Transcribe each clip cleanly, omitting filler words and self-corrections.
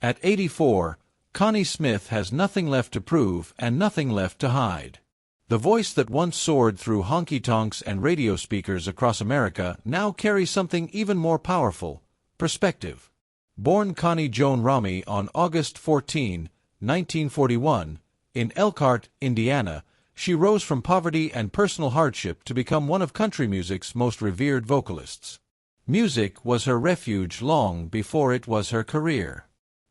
At 84, Connie Smith has nothing left to prove and nothing left to hide. The voice that once soared through honky-tonks and radio speakers across America now carries something even more powerful: perspective. Born Connie Joan Ramey on August 14, 1941, in Elkhart, Indiana, she rose from poverty and personal hardship to become one of country music's most revered vocalists. Music was her refuge long before it was her career.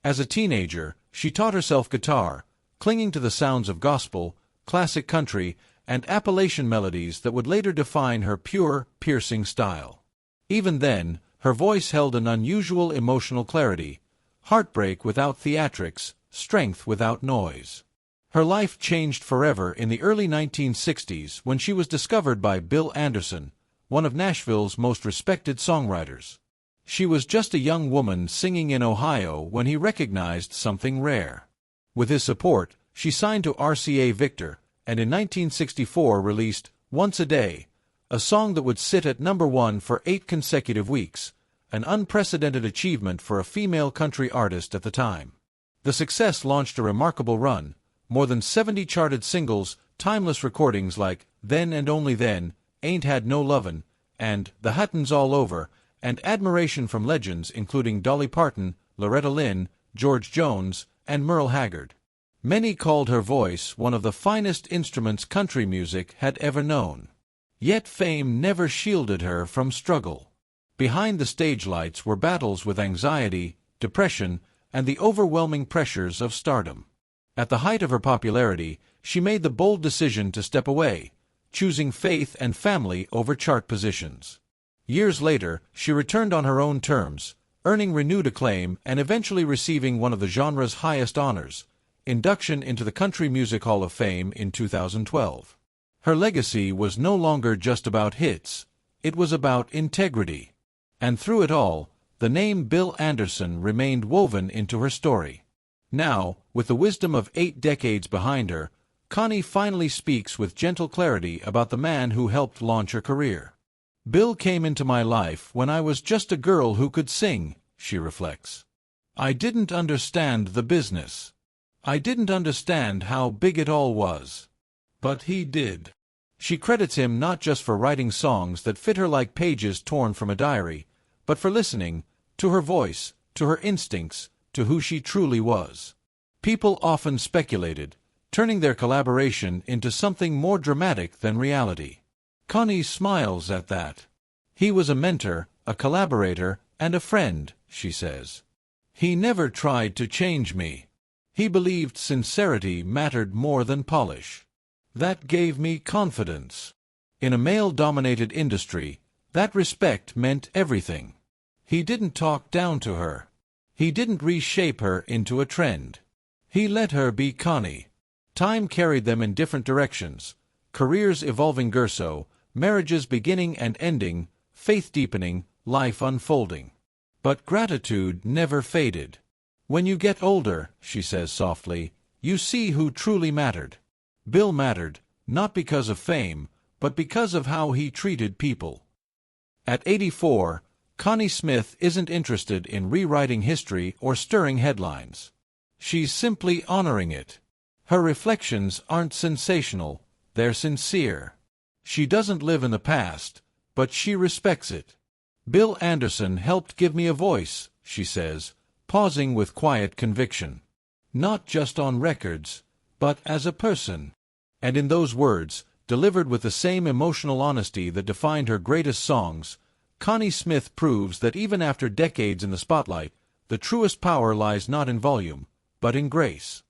As a teenager, she taught herself guitar, clinging to the sounds of gospel, classic country, and Appalachian melodies that would later define her pure, piercing style. Even then, her voice held an unusual emotional clarity: heartbreak without theatrics, strength without noise. Her life changed forever in the early 1960s when she was discovered by Bill Anderson, one of Nashville's most respected songwriters. She was just a young woman singing in Ohio when he recognized something rare. With his support, she signed to RCA Victor, and in 1964 released Once a Day, a song that would sit at #1 for 8 consecutive weeks, an unprecedented achievement for a female country artist at the time. The success launched a remarkable run: more than 70 charted singles, timeless recordings like Then and Only Then, Ain't Had No Lovin', and The Hutton's All Over, and admiration from legends including Dolly Parton, Loretta Lynn, George Jones, and Merle Haggard. Many called her voice one of the finest instruments country music had ever known. Yet fame never shielded her from struggle. Behind the stage lights were battles with anxiety, depression, and the overwhelming pressures of stardom. At the height of her popularity, she made the bold decision to step away, choosing faith and family over chart positions. Years later, she returned on her own terms, earning renewed acclaim and eventually receiving one of the genre's highest honors, induction into the Country Music Hall of Fame in 2012. Her legacy was no longer just about hits, it was about integrity. And through it all, the name Bill Anderson remained woven into her story. Now, with the wisdom of 8 decades behind her, Connie finally speaks with gentle clarity about the man who helped launch her career. Bill came into my life when I was just a girl who could sing, she reflects. I didn't understand the business. I didn't understand how big it all was. But he did. She credits him not just for writing songs that fit her like pages torn from a diary, but for listening to her voice, to her instincts, to who she truly was. People often speculated, turning their collaboration into something more dramatic than reality. Connie smiles at that. He was a mentor, a collaborator, and a friend, she says. He never tried to change me. He believed sincerity mattered more than polish. That gave me confidence. In a male-dominated industry, that respect meant everything. He didn't talk down to her. He didn't reshape her into a trend. He let her be Connie. Time carried them in different directions, careers evolving verso, marriages beginning and ending, faith deepening, life unfolding. But gratitude never faded. When you get older, she says softly, you see who truly mattered. Bill mattered, not because of fame, but because of how he treated people. At 84, Connie Smith isn't interested in rewriting history or stirring headlines. She's simply honoring it. Her reflections aren't sensational, they're sincere. She doesn't live in the past, but she respects it. Bill Anderson helped give me a voice, she says, pausing with quiet conviction. Not just on records, but as a person. And in those words, delivered with the same emotional honesty that defined her greatest songs, Connie Smith proves that even after decades in the spotlight, the truest power lies not in volume, but in grace.